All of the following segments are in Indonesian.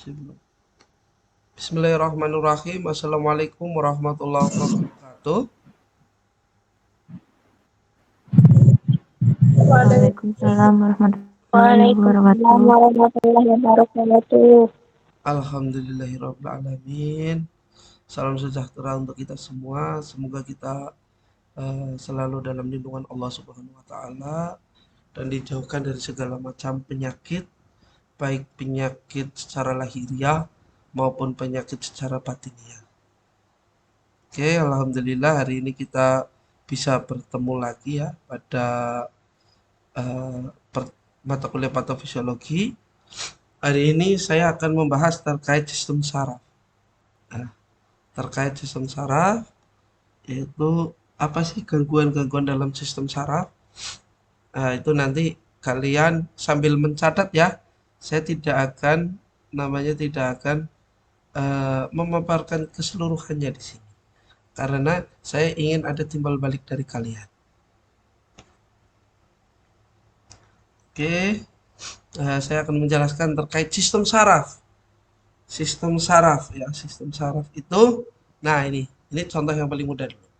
Masih belum. Bismillahirrahmanirrahim. Assalamualaikum warahmatullahi wabarakatuh. Waalaikumsalam warahmatullahi Waalaikumsalam wabarakatuh. warahmatullahi wabarakatuh. Alhamdulillahirrabbilalamin. Salam sejahtera untuk kita semua. Semoga kita selalu dalam lindungan Allah Subhanahu wa taala dan dijauhkan dari segala macam penyakit, baik penyakit secara lahiriah maupun penyakit secara batiniah. Oke, alhamdulillah hari ini kita bisa bertemu lagi ya pada eh, mata kuliah patofisiologi. Hari ini saya akan membahas terkait sistem saraf. Nah, terkait sistem saraf, yaitu apa sih gangguan-gangguan dalam sistem saraf? Nah, itu nanti kalian sambil mencatat ya. Saya tidak akan memaparkan keseluruhannya di sini. Karena saya ingin ada timbal balik dari kalian. Oke, saya akan menjelaskan terkait sistem saraf. Sistem saraf ya, sistem saraf itu, nah ini contoh yang paling mudah dulu.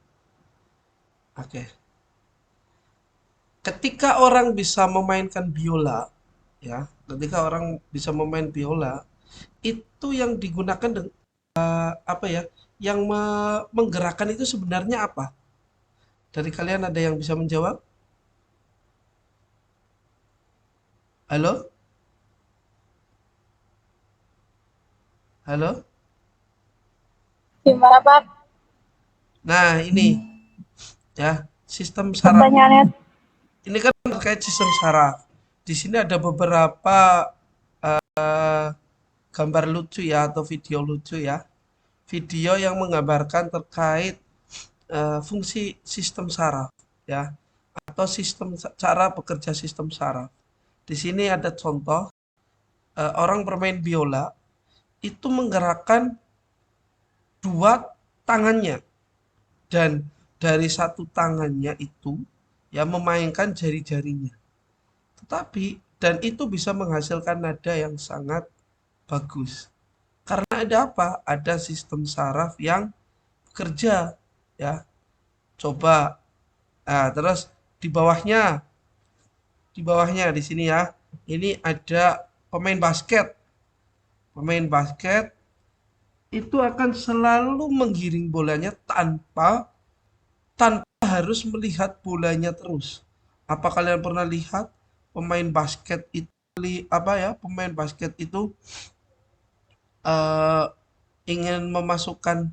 Oke, ketika orang bisa memainkan biola, ya, ketika orang bisa memain biola, itu yang digunakan apa ya, yang menggerakkan itu sebenarnya apa? Dari kalian ada yang bisa menjawab? Halo? Halo? Gimana Pak? Nah, ini ya, sistem saraf. Pertanyaannya Ini kan terkait sistem saraf. Di sini ada beberapa eh, gambar lucu ya atau video lucu ya. Video yang menggambarkan terkait fungsi sistem saraf ya atau sistem cara bekerja sistem saraf. Di sini ada contoh orang bermain biola itu menggerakkan dua tangannya dan dari satu tangannya itu ya memainkan jari-jarinya. Tetapi dan itu bisa menghasilkan nada yang sangat bagus. Karena ada apa? Ada sistem saraf yang bekerja ya. Coba terus di bawahnya di sini ya. Ini ada pemain basket. Pemain basket itu akan selalu menggiring bolanya tanpa harus melihat bolanya terus. Apa kalian pernah lihat pemain basket itu apa ya? Pemain basket itu eh, ingin memasukkan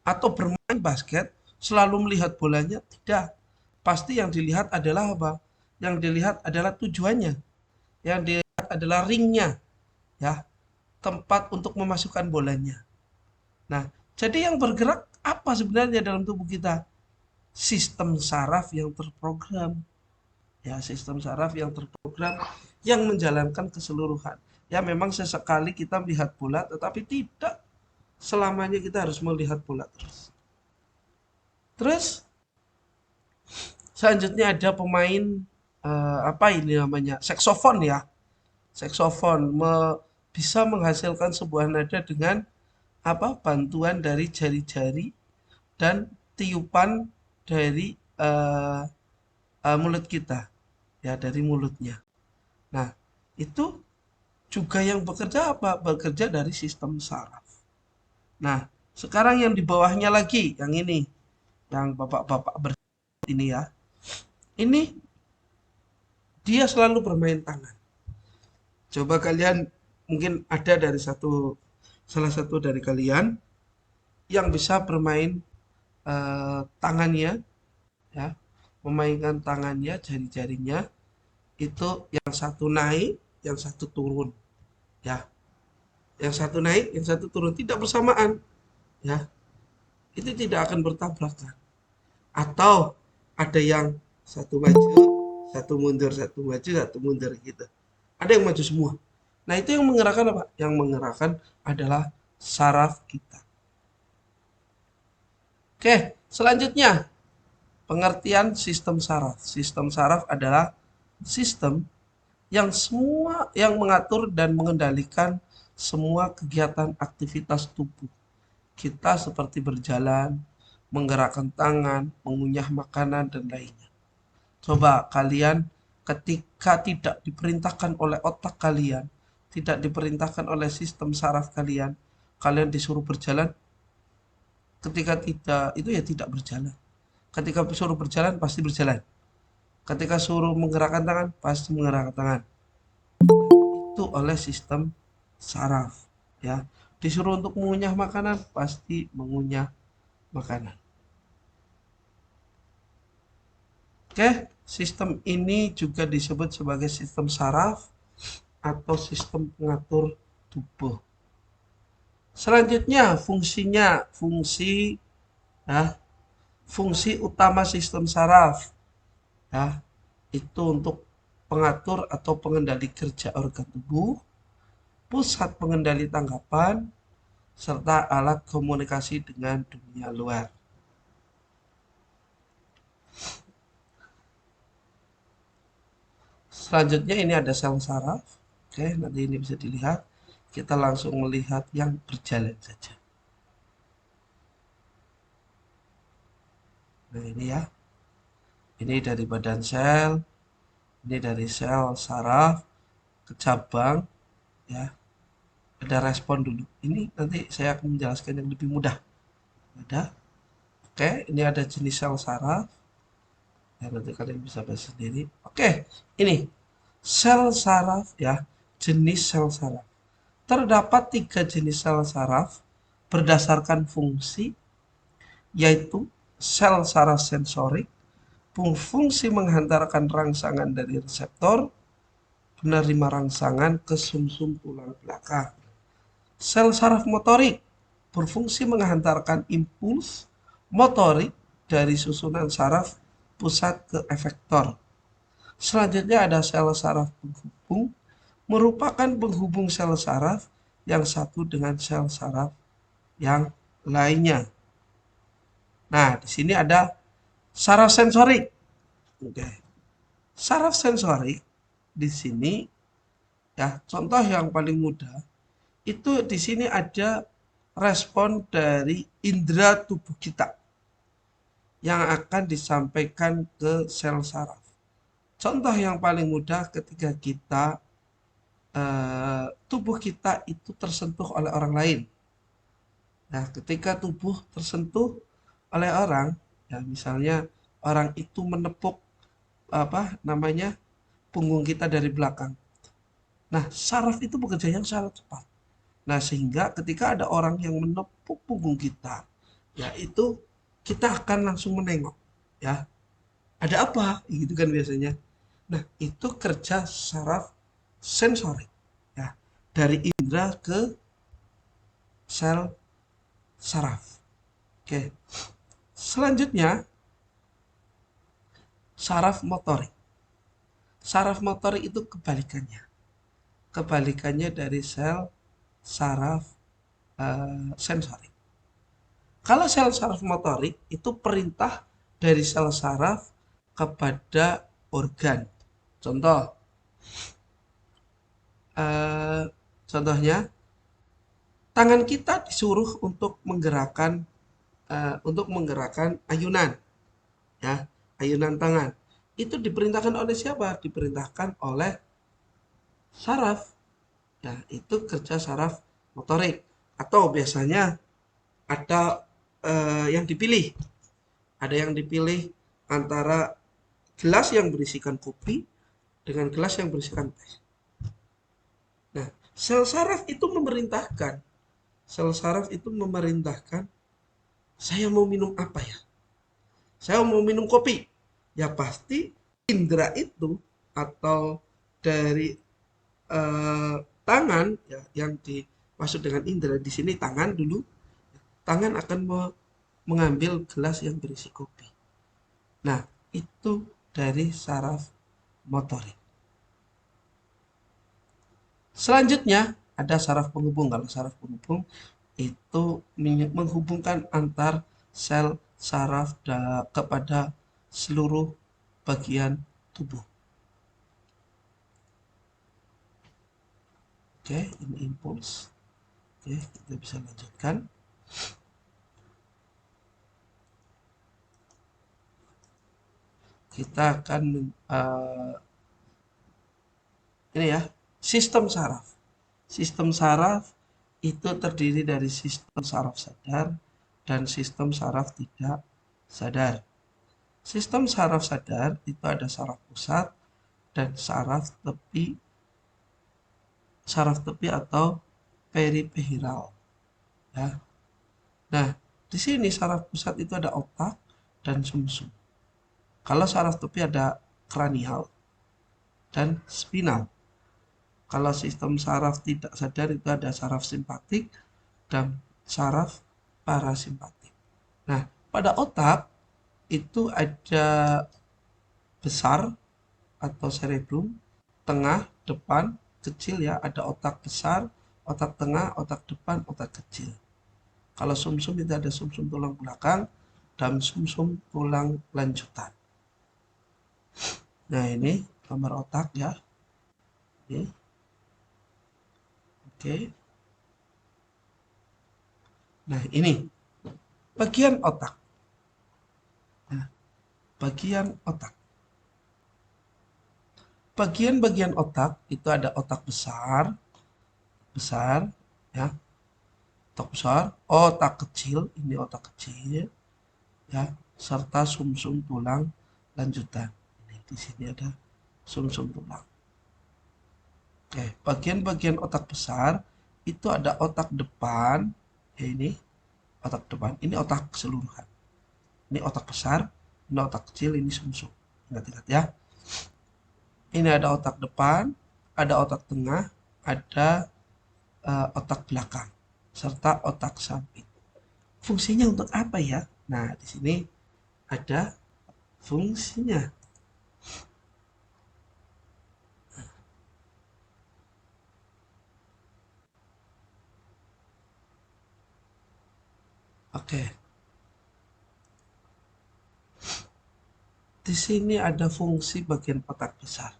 atau bermain basket selalu melihat bolanya? Tidak. Pasti yang dilihat adalah apa? Yang dilihat adalah tujuannya. Yang dilihat adalah ringnya, ya, tempat untuk memasukkan bolanya. Nah, jadi yang bergerak apa sebenarnya dalam tubuh kita? Sistem saraf yang terprogram. Ya, sistem saraf yang terprogram yang menjalankan keseluruhan. Ya, memang sesekali kita melihat bola, tetapi tidak selamanya kita harus melihat bola terus. Terus selanjutnya ada pemain apa ini namanya? Saksofon ya. Saksofon bisa menghasilkan sebuah nada dengan apa? Bantuan dari jari-jari dan tiupan dari mulut kita. Ya, dari mulutnya. Nah, itu juga yang bekerja apa? Bekerja dari sistem saraf. Nah, sekarang yang di bawahnya lagi, yang ini, yang bapak-bapak ini ya. Ini dia selalu bermain tangan. Coba kalian mungkin ada dari salah satu dari kalian yang bisa bermain tangannya ya, memainkan tangannya, jari-jarinya itu yang satu naik, yang satu turun ya. Yang satu naik, yang satu turun tidak bersamaan ya. Itu tidak akan bertabrakan. Atau ada yang satu maju, satu mundur, satu maju, satu mundur gitu. Ada yang maju semua. Nah, itu yang menggerakkan apa? Yang menggerakkan adalah saraf kita. Oke, selanjutnya pengertian sistem saraf. Sistem saraf adalah sistem yang semua yang mengatur dan mengendalikan semua kegiatan aktivitas tubuh kita seperti berjalan, menggerakkan tangan, mengunyah makanan, dan lainnya. Coba kalian ketika tidak diperintahkan oleh otak kalian, tidak diperintahkan oleh sistem saraf kalian, kalian disuruh berjalan, ketika tidak, itu ya tidak berjalan. Ketika disuruh berjalan, pasti berjalan. Ketika suruh menggerakkan tangan, pasti menggerakkan tangan. Itu oleh sistem saraf, ya. Disuruh untuk mengunyah makanan, pasti mengunyah makanan. Oke, sistem ini juga disebut sebagai sistem saraf atau sistem pengatur tubuh. Selanjutnya ya, fungsi utama sistem saraf, ya, itu untuk pengatur atau pengendali kerja organ tubuh, pusat pengendali tanggapan, serta alat komunikasi dengan dunia luar. Selanjutnya ini ada sel saraf. Oke, nanti ini bisa dilihat. Kita langsung melihat yang berjalan saja. Nah, ini ya. Ini dari badan sel, ini dari sel saraf ke cabang, ya. Ada respon dulu. Ini nanti saya akan menjelaskan yang lebih mudah. Ada. Oke, ini ada jenis sel saraf. Ya, nanti kalian bisa bahas sendiri. Oke, ini sel saraf ya, jenis sel saraf. Terdapat 3 jenis sel saraf berdasarkan fungsi, yaitu sel saraf sensorik, fungsi menghantarkan rangsangan dari reseptor, penerima rangsangan ke sumsum tulang belakang. Sel saraf motorik berfungsi menghantarkan impuls motorik dari susunan saraf pusat ke efektor. Selanjutnya ada sel saraf penghubung, merupakan penghubung sel saraf yang satu dengan sel saraf yang lainnya. Nah, di sini ada saraf sensorik. Oke. Saraf sensorik di sini ya, contoh yang paling mudah itu di sini ada respon dari indera tubuh kita yang akan disampaikan ke sel saraf. Contoh yang paling mudah ketika tubuh kita itu tersentuh oleh orang lain. Nah, ketika tubuh tersentuh oleh orang, ya misalnya orang itu menepuk punggung kita dari belakang. Nah, saraf itu bekerja yang sangat cepat. Nah, sehingga ketika ada orang yang menepuk punggung kita, ya itu kita akan langsung menengok, ya. Ada apa? Gitu kan biasanya. Nah, itu kerja saraf sensorik, ya. Dari indera ke sel saraf. Oke. Selanjutnya, saraf motorik. Saraf motorik itu kebalikannya. Kebalikannya dari sel saraf sensorik. Kalau sel saraf motorik itu perintah dari sel saraf kepada organ. Contoh, contohnya tangan kita disuruh untuk menggerakkan ayunan, ya, ayunan tangan. Itu diperintahkan oleh siapa? Diperintahkan oleh saraf. Ya, itu kerja saraf motorik. Atau biasanya ada yang dipilih. Ada yang dipilih antara gelas yang berisikan kopi dengan gelas yang berisikan teh. Nah, sel saraf itu memerintahkan. Sel saraf itu memerintahkan, saya mau minum apa ya? Saya mau minum kopi. Ya pasti indera itu atau dari tangan ya, yang dimaksud dengan indera di sini tangan dulu. Tangan akan mengambil gelas yang berisi kopi. Nah, itu dari saraf motorik. Selanjutnya ada saraf penghubung. Kalau saraf penghubung itu menghubungkan antar sel saraf kepada seluruh bagian tubuh. Oke, ini impuls. Oke, kita bisa lanjutkan. Kita akan ini ya, sistem saraf. Sistem saraf itu terdiri dari sistem saraf sadar dan sistem saraf tidak sadar. Sistem saraf sadar itu ada saraf pusat dan saraf tepi atau periferal. Ya. Nah, di sini saraf pusat itu ada otak dan sumsum. Kalau saraf tepi ada kranial dan spinal. Kalau sistem saraf tidak sadar itu ada saraf simpatik dan saraf parasimpatik. Nah, pada otak itu ada besar atau cerebrum, tengah, depan, kecil ya. Ada otak besar, otak tengah, otak depan, otak kecil. Kalau sumsum itu ada sumsum tulang belakang dan sumsum tulang lanjutan. Nah, ini gambar otak ya. Oke. Oke. Nah, ini bagian otak. Nah, bagian otak. Bagian-bagian otak itu ada otak besar, besar ya, otak besar, otak kecil, ini otak kecil ya, serta sumsum tulang lanjutan. Ini di sini ada sumsum tulang. Oke, bagian-bagian otak besar itu ada otak depan, ya ini otak depan, ini otak keseluruhan. Ini otak besar, ini otak kecil, ini sumsum. Ingat-ingat ya. Ini ada otak depan, ada otak tengah, ada otak belakang, serta otak samping. Fungsinya untuk apa ya? Nah, di sini ada fungsinya. Oke. Di sini ada fungsi bagian otak besar.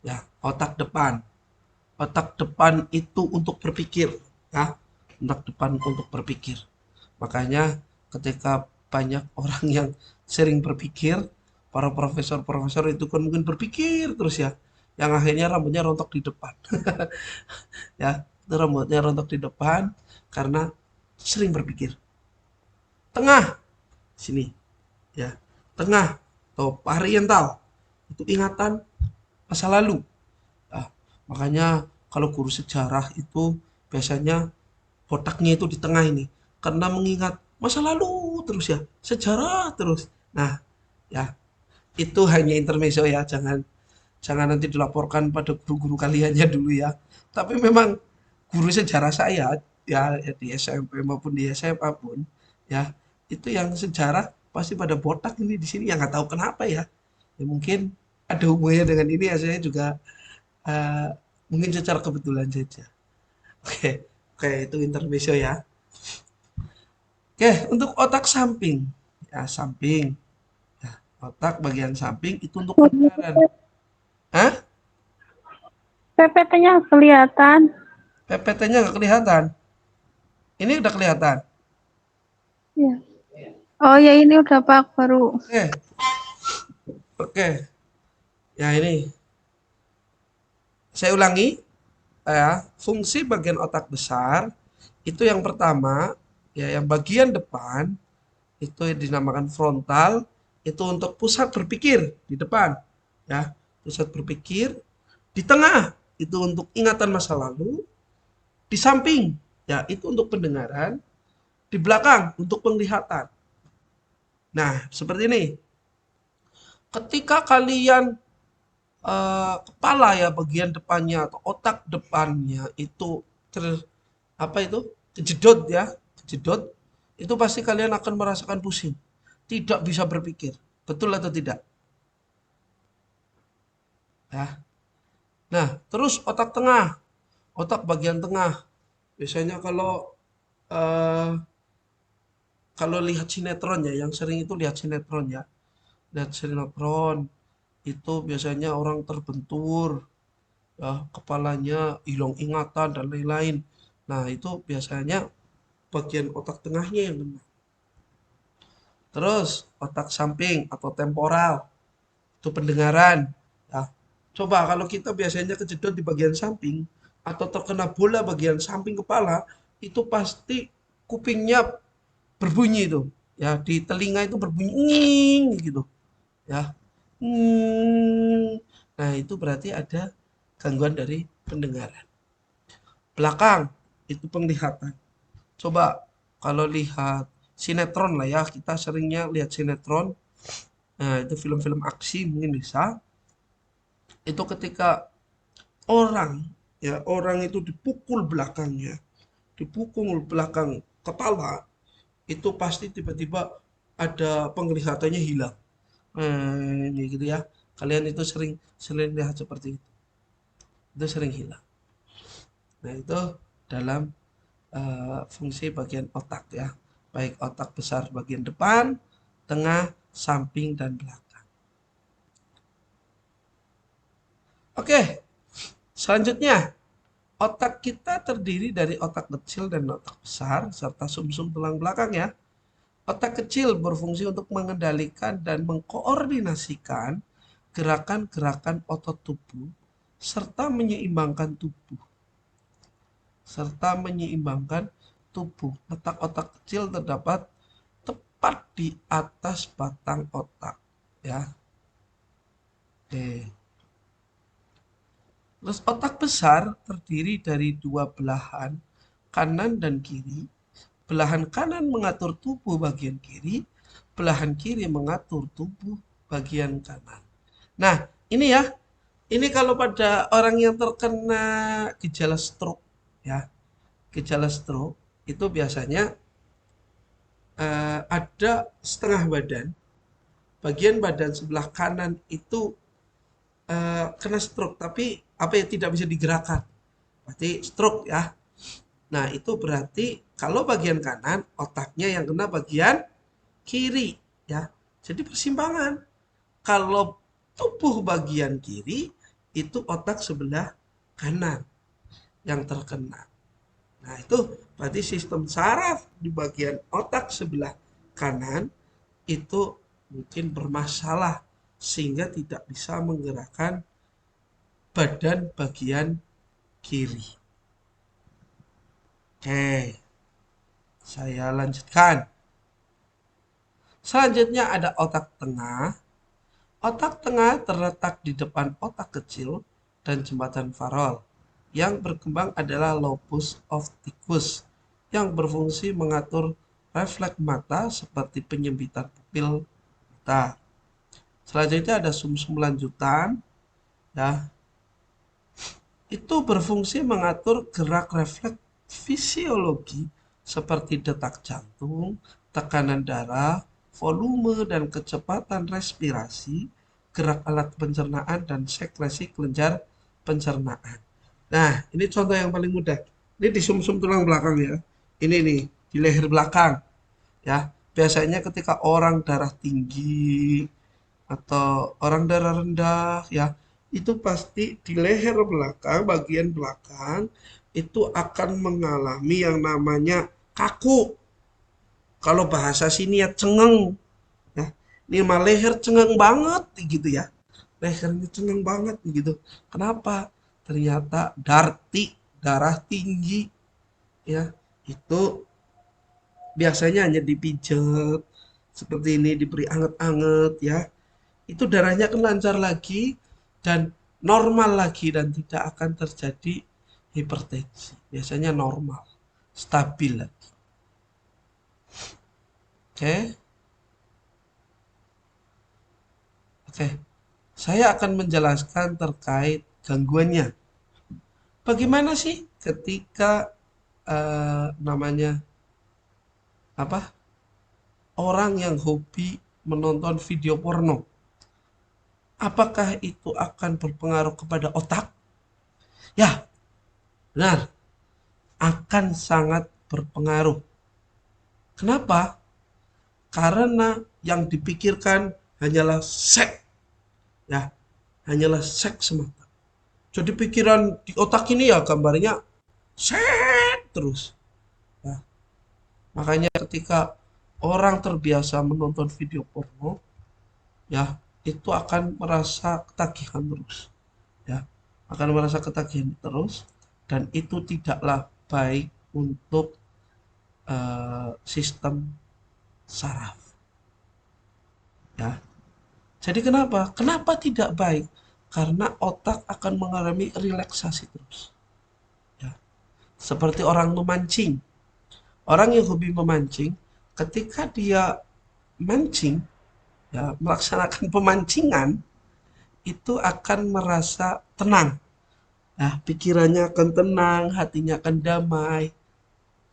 Ya, otak depan. Otak depan itu untuk berpikir, ya. Otak depan untuk berpikir. Makanya ketika banyak orang yang sering berpikir, para profesor-profesor itu kan mungkin berpikir terus ya, yang akhirnya rambutnya rontok di depan. Ya, itu rambutnya rontok di depan karena sering berpikir. Tengah, sini, ya. Tengah atau parietal itu ingatan masa lalu. Nah, makanya kalau guru sejarah itu biasanya botaknya itu di tengah ini karena mengingat masa lalu terus ya, sejarah terus. Nah, ya itu hanya intermezzo ya, jangan jangan nanti dilaporkan pada guru-guru kaliannya dulu ya. Tapi memang guru sejarah saya ya, ya di SMP maupun di SMA pun ya itu yang sejarah pasti pada botak ini di sini, yang nggak tahu kenapa ya. Ya mungkin ada hubungannya dengan ini ya, saya juga eh, mungkin secara kebetulan saja. Oke, oke itu intermezzo ya. Oke, untuk otak samping. Ya, samping. Ya, otak bagian samping itu untuk pendengaran. Hah? PPT-nya kelihatan. PPT-nya nggak kelihatan. Ini udah kelihatan. Ya. Oh ya, ini udah Pak baru. Oke, oke. Ya ini, saya ulangi. Ya, fungsi bagian otak besar itu yang pertama, ya yang bagian depan itu dinamakan frontal, itu untuk pusat berpikir di depan. Ya, pusat berpikir. Di tengah itu untuk ingatan masa lalu, di samping ya itu untuk pendengaran, di belakang untuk penglihatan. Nah, seperti ini. Ketika kalian kepala ya bagian depannya atau otak depannya itu ter apa itu kejedot ya, kejedot, itu pasti kalian akan merasakan pusing, tidak bisa berpikir. Betul atau tidak? Ya. Nah, terus otak tengah, otak bagian tengah. Biasanya eh, kalau lihat sinetron ya, yang sering itu lihat sinetron ya. Lihat sinetron itu biasanya orang terbentur, ya, kepalanya hilang ingatan dan lain-lain. Nah, itu biasanya bagian otak tengahnya yang kena. Terus otak samping atau temporal itu pendengaran. Ya. Coba kalau kita biasanya kejedot di bagian samping atau terkena bola bagian samping kepala, itu pasti kupingnya berbunyi itu. Ya, di telinga itu berbunyi nging gitu. Ya. Hmm. Nah, itu berarti ada gangguan dari pendengaran. Belakang itu penglihatan. Coba kalau lihat sinetron lah ya, kita seringnya lihat sinetron. Nah, itu film-film aksi mungkin bisa. Itu ketika orang orang itu dipukul belakangnya, dipukul belakang kepala, itu pasti tiba-tiba ada penglihatannya hilang. Gitu ya. Kalian itu sering sering lihat seperti itu. Itu sering hilang. Nah, itu dalam fungsi bagian otak ya. Baik otak besar bagian depan, tengah, samping, dan belakang. Oke, selanjutnya otak kita terdiri dari otak kecil dan otak besar serta sumsum tulang belakang ya. Otak kecil berfungsi untuk mengendalikan dan mengkoordinasikan gerakan-gerakan otot tubuh serta menyeimbangkan tubuh. Letak otak kecil terdapat tepat di atas batang otak ya. Oke. Terus otak besar terdiri dari dua belahan, kanan dan kiri. Belahan kanan mengatur tubuh bagian kiri, belahan kiri mengatur tubuh bagian kanan. Nah, ini ya. Ini kalau pada orang yang terkena gejala stroke ya. Gejala stroke itu biasanya ada setengah badan, bagian badan sebelah kanan itu kena stroke, tapi apa ya tidak bisa digerakkan. Berarti stroke ya. Nah, itu berarti kalau bagian kanan otaknya yang kena bagian kiri ya. Jadi persimpangan. Kalau tubuh bagian kiri itu otak sebelah kanan yang terkena. Nah, itu berarti sistem saraf di bagian otak sebelah kanan itu mungkin bermasalah sehingga tidak bisa menggerakkan badan bagian kiri. Oke, saya lanjutkan. Selanjutnya ada otak tengah. Otak tengah terletak di depan otak kecil dan jembatan farol. Yang berkembang adalah lobus opticus yang berfungsi mengatur refleks mata seperti penyempitan pupil mata. Selanjutnya ada sumsum lanjutan ya. Itu berfungsi mengatur gerak refleks fisiologi seperti detak jantung, tekanan darah, volume dan kecepatan respirasi, gerak alat pencernaan, dan sekresi kelenjar pencernaan. Nah, ini contoh yang paling mudah. Ini di sumsum tulang belakang ya. Ini nih, di leher belakang. Ya, biasanya ketika orang darah tinggi atau orang darah rendah ya, itu pasti di leher belakang, bagian belakang itu akan mengalami yang namanya kaku. Kalau bahasa sini ya cengeng ya. Ini mah leher cengeng banget gitu ya. Lehernya cengeng banget gitu. Kenapa? Ternyata darah tinggi ya. Itu biasanya hanya dipijat seperti ini, diberi anget-anget ya. Itu darahnya akan lancar lagi dan normal lagi dan tidak akan terjadi hipertensi. Biasanya normal, stabil lagi. Oke, oke. Saya akan menjelaskan terkait gangguannya. Bagaimana sih ketika namanya apa? Orang yang hobi menonton video porno. Apakah itu akan berpengaruh kepada otak? Ya, benar. Akan sangat berpengaruh. Kenapa? Karena yang dipikirkan hanyalah seks, ya, hanyalah seks semata. Jadi pikiran di otak ini ya gambarnya set terus. Ya, makanya ketika orang terbiasa menonton video porno, ya itu akan merasa ketagihan terus. Ya, akan merasa ketagihan terus dan itu tidaklah baik untuk sistem saraf. Ya, jadi kenapa? Kenapa tidak baik? Karena otak akan mengalami relaksasi terus. Ya. Seperti orang memancing. Orang yang hobi memancing, ketika dia mancing, ya, melaksanakan pemancingan, itu akan merasa tenang. Ya, pikirannya akan tenang, hatinya akan damai.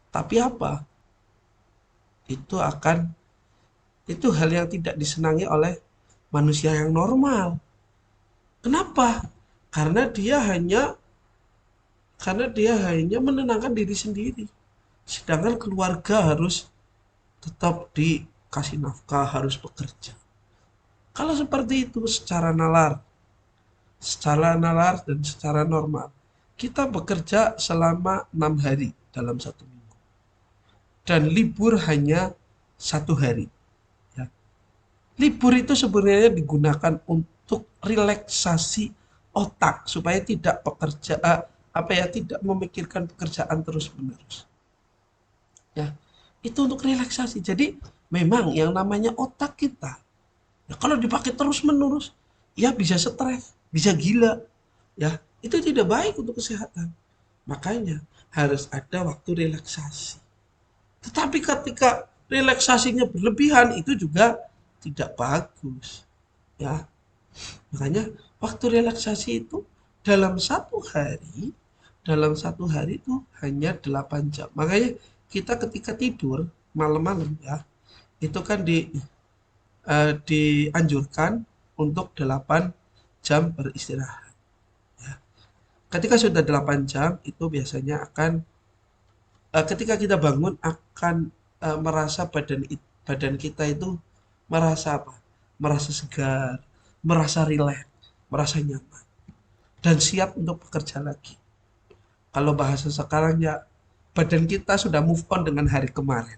Tapi apa? Itu akan itu hal yang tidak disenangi oleh manusia yang normal. Kenapa? Karena dia hanya karena dia hanya menenangkan diri sendiri. Sedangkan keluarga harus tetap dikasih nafkah, harus bekerja. Kalau seperti itu secara nalar dan secara normal, kita bekerja selama 6 hari dalam 1 minggu. Dan libur hanya 1 hari. Ya. Libur itu sebenarnya digunakan untuk relaksasi otak supaya tidak tidak memikirkan pekerjaan terus-menerus. Ya, itu untuk relaksasi. Jadi memang yang namanya otak kita, ya kalau dipakai terus-menerus, ya bisa stres, bisa gila. Ya, itu tidak baik untuk kesehatan. Makanya harus ada waktu relaksasi. Tetapi ketika relaksasinya berlebihan itu juga tidak bagus. Ya, makanya waktu relaksasi itu dalam satu hari, dalam 1 hari itu hanya 8 jam. Makanya kita ketika tidur malam-malam ya, itu kan dianjurkan untuk 8 jam beristirahat. Ya. Ketika sudah 8 jam itu biasanya akan ketika kita bangun akan merasa badan kita itu merasa apa? Merasa segar, merasa rileks, merasa nyaman dan siap untuk bekerja lagi. Kalau bahasa sekarang ya badan kita sudah move on dengan hari kemarin.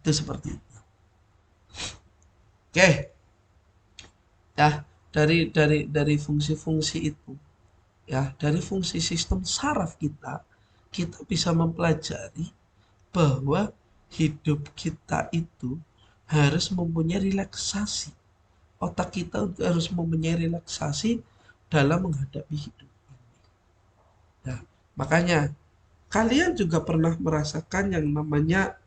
Itu seperti itu. Oke, ya dari fungsi-fungsi itu, ya dari fungsi sistem saraf kita, kita bisa mempelajari bahwa hidup kita itu harus mempunyai relaksasi. Otak kita harus mempunyai relaksasi dalam menghadapi hidup. Ya, makanya kalian juga pernah merasakan yang namanya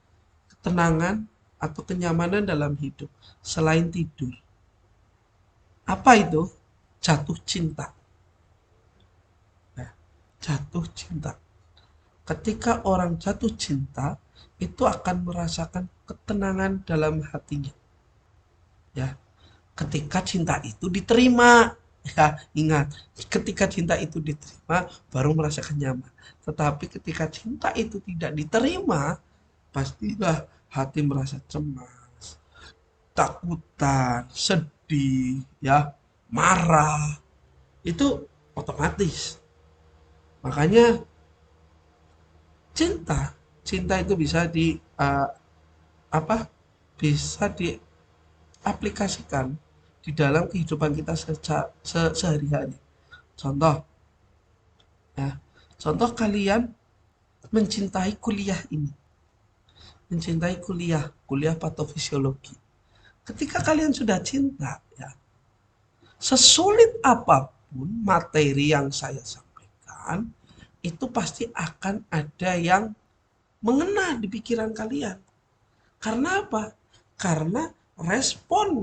ketenangan atau kenyamanan dalam hidup selain tidur. Apa itu? Jatuh cinta. Ya, jatuh cinta. Ketika orang jatuh cinta, itu akan merasakan ketenangan dalam hatinya. Ya, ketika cinta itu diterima. Ya, ingat, ketika cinta itu diterima, baru merasakan nyaman. Tetapi ketika cinta itu tidak diterima, pastilah hati merasa cemas, takutan, sedih, ya, marah. Itu otomatis. Makanya cinta, cinta itu bisa apa? Bisa diaplikasikan di dalam kehidupan kita sehari-hari. Contoh, ya, contoh kalian mencintai kuliah ini, mencintai kuliah patofisiologi. Ketika kalian sudah cinta, ya, sesulit apapun materi yang saya sampaikan, itu pasti akan ada yang mengena di pikiran kalian. Karena apa? Karena respon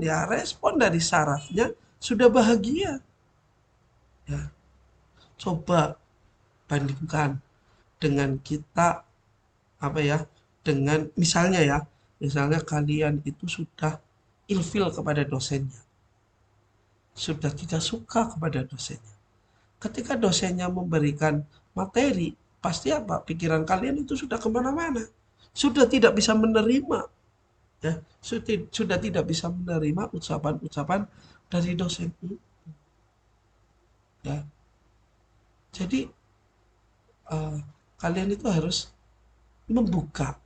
dari sarafnya sudah bahagia. Ya, coba bandingkan dengan kita apa ya? Dengan misalnya kalian itu sudah ilfil kepada dosennya. Sudah tidak suka kepada dosennya. Ketika dosennya memberikan materi, pasti apa? Pikiran kalian itu sudah kemana-mana. Sudah tidak bisa menerima. Ya, sudah tidak bisa menerima ucapan-ucapan dari dosen itu. Ya. Jadi kalian itu harus membuka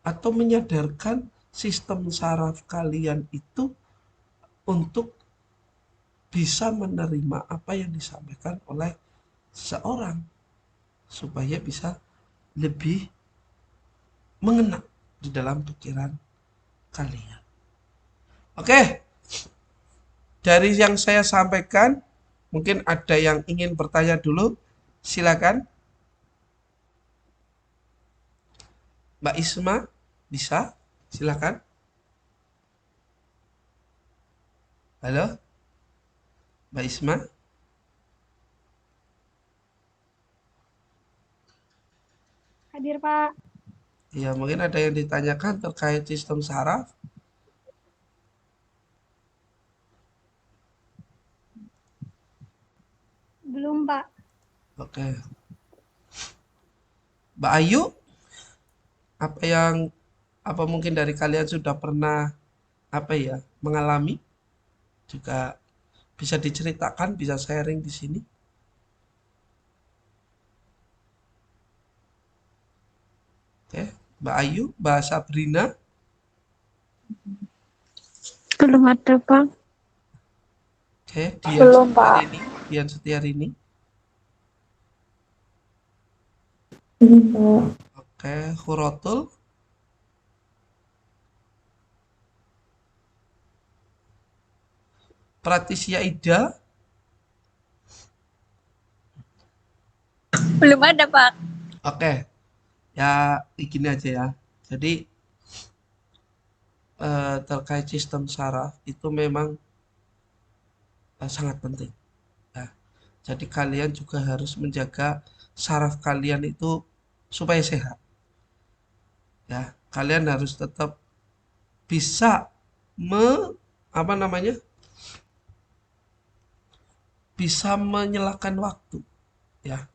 atau menyadarkan sistem saraf kalian itu untuk bisa menerima apa yang disampaikan oleh seseorang supaya bisa lebih mengena di dalam pikiran kalian. Oke, dari yang saya sampaikan, mungkin ada yang ingin bertanya dulu, silakan. Mbak Isma, bisa? Silakan. Halo, Mbak Isma? Hadir, Pak. Ya, mungkin ada yang ditanyakan terkait sistem saraf. Belum, Pak. Oke. Mbak Ayu, apa mungkin dari kalian sudah pernah mengalami, juga bisa diceritakan, bisa sharing di sini. Oke, Mbak Ayu, Mbak Sabrina. Belum ada, Bang. Oke, Belum, Pak. Dian Setiarini. Belum. Oke, Hurotul. Pratisia Ida. Belum ada, Pak. Oke, ya begini aja ya. Jadi terkait sistem saraf itu memang sangat penting. Ya. Jadi kalian juga harus menjaga saraf kalian itu supaya sehat. Ya, kalian harus tetap bisa me apa namanya? Bisa menyelakan waktu, ya,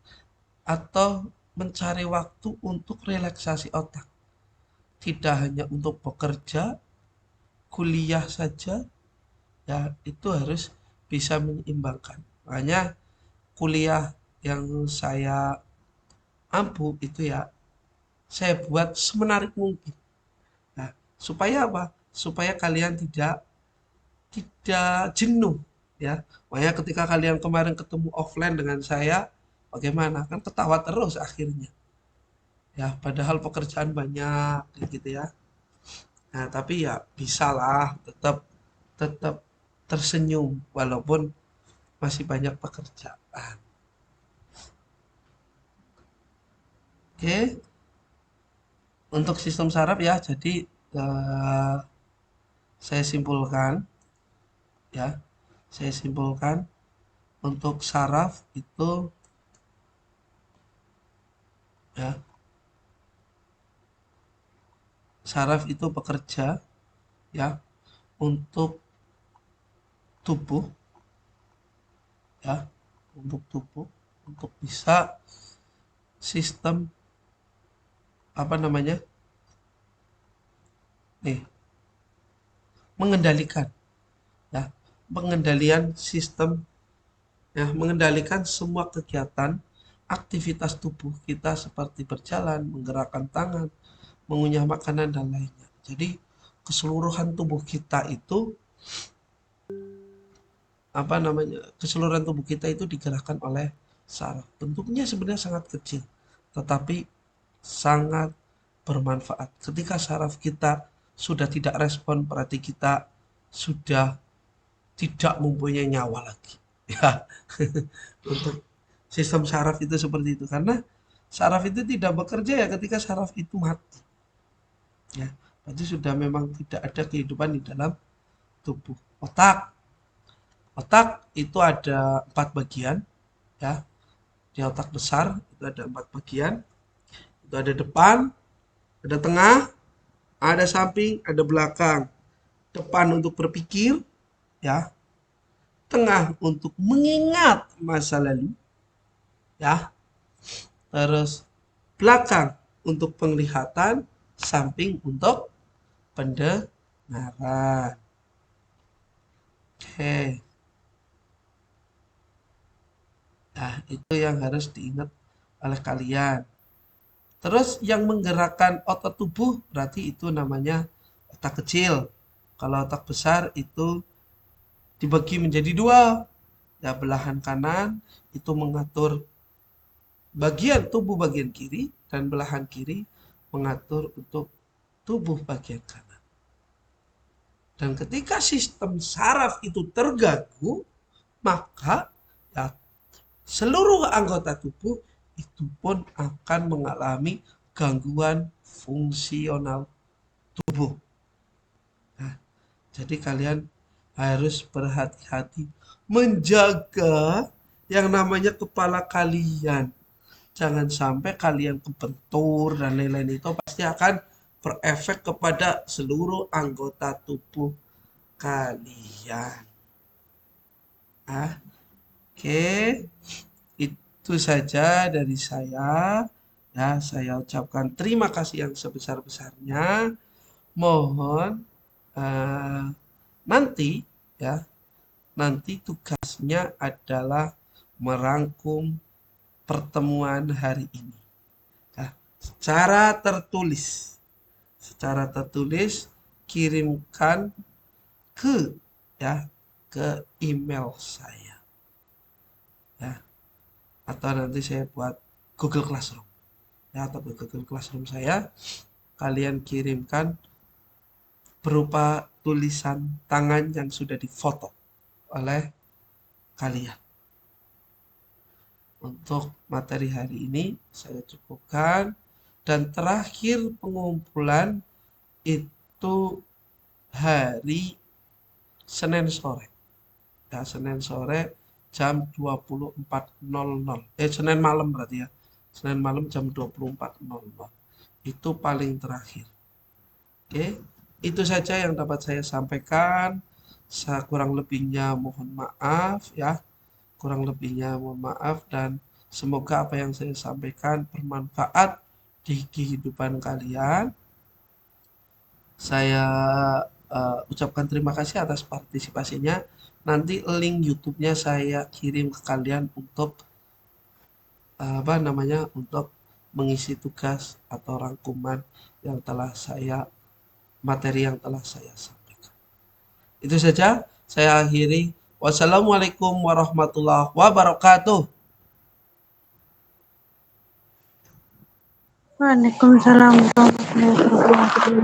atau mencari waktu untuk relaksasi otak. Tidak hanya untuk bekerja, kuliah saja, ya itu harus bisa menyeimbangkan. Makanya kuliah yang saya ampu itu ya saya buat semenarik mungkin. Nah, supaya apa? Supaya kalian tidak jenuh ya. Makanya ketika kalian kemarin ketemu offline dengan saya, bagaimana? Kan ketawa terus akhirnya. Ya, padahal pekerjaan banyak gitu ya. Nah, tapi ya bisalah tetap tetap tersenyum walaupun masih banyak pekerjaan. Oke, untuk sistem saraf ya, jadi eh, saya simpulkan ya, saya simpulkan untuk saraf itu ya, saraf itu bekerja ya untuk tubuh ya, untuk tubuh untuk bisa sistem apa namanya? Nih, mengendalikan ya, pengendalian sistem ya, mengendalikan semua kegiatan aktivitas tubuh kita seperti berjalan, menggerakkan tangan, mengunyah makanan dan lainnya. Jadi keseluruhan tubuh kita itu keseluruhan tubuh kita itu digerakkan oleh saraf. Bentuknya sebenarnya sangat kecil, tetapi sangat bermanfaat. Ketika saraf kita sudah tidak respon, berarti kita sudah tidak mempunyai nyawa lagi. Ya, untuk sistem saraf itu seperti itu. Karena saraf itu tidak bekerja ya ketika saraf itu mati. Ya, berarti sudah memang tidak ada kehidupan di dalam tubuh. Otak itu ada 4 bagian ya. Di otak besar itu ada 4 bagian. Itu ada depan, ada tengah, ada samping, ada belakang. Depan untuk berpikir ya, tengah untuk mengingat masa lalu ya. Terus belakang untuk penglihatan, samping untuk pendengaran. Oke. Nah, itu yang harus diingat oleh kalian. Terus yang menggerakkan otot tubuh berarti itu namanya otak kecil. Kalau otak besar itu dibagi menjadi dua. Ya, belahan kanan itu mengatur bagian tubuh bagian kiri dan belahan kiri mengatur untuk tubuh bagian kanan. Dan ketika sistem saraf itu terganggu, maka ya, seluruh anggota tubuh itu pun akan mengalami gangguan fungsional tubuh. Nah, jadi kalian harus berhati-hati menjaga yang namanya kepala kalian. Jangan sampai kalian kebentur dan lain-lain, itu pasti akan berefek kepada seluruh anggota tubuh kalian. Oke, itu saja dari saya. Ya, saya ucapkan terima kasih yang sebesar-besarnya. Mohon nanti ya, nanti tugasnya adalah merangkum pertemuan hari ini. Nah, secara tertulis kirimkan ke email saya. Ya. Atau nanti saya buat Google Classroom. Ya, atau ke Google Classroom saya kalian kirimkan berupa tulisan tangan yang sudah difoto oleh kalian. Untuk materi hari ini saya cukupkan, dan terakhir pengumpulan itu hari Senin sore. Ya, Senin sore jam 24.00. Senin malam berarti ya. Senin malam jam 24.00. Itu paling terakhir. Oke, itu saja yang dapat saya sampaikan. Kurang lebihnya mohon maaf ya. Kurang lebihnya mohon maaf, dan semoga apa yang saya sampaikan bermanfaat di kehidupan kalian. Saya ucapkan terima kasih atas partisipasinya. Nanti link YouTube-nya saya kirim ke kalian untuk untuk mengisi tugas atau rangkuman yang materi yang telah saya sampaikan. Itu saja, saya akhiri. Wassalamualaikum warahmatullahi wabarakatuh. Waalaikumsalam warahmatullahi wabarakatuh.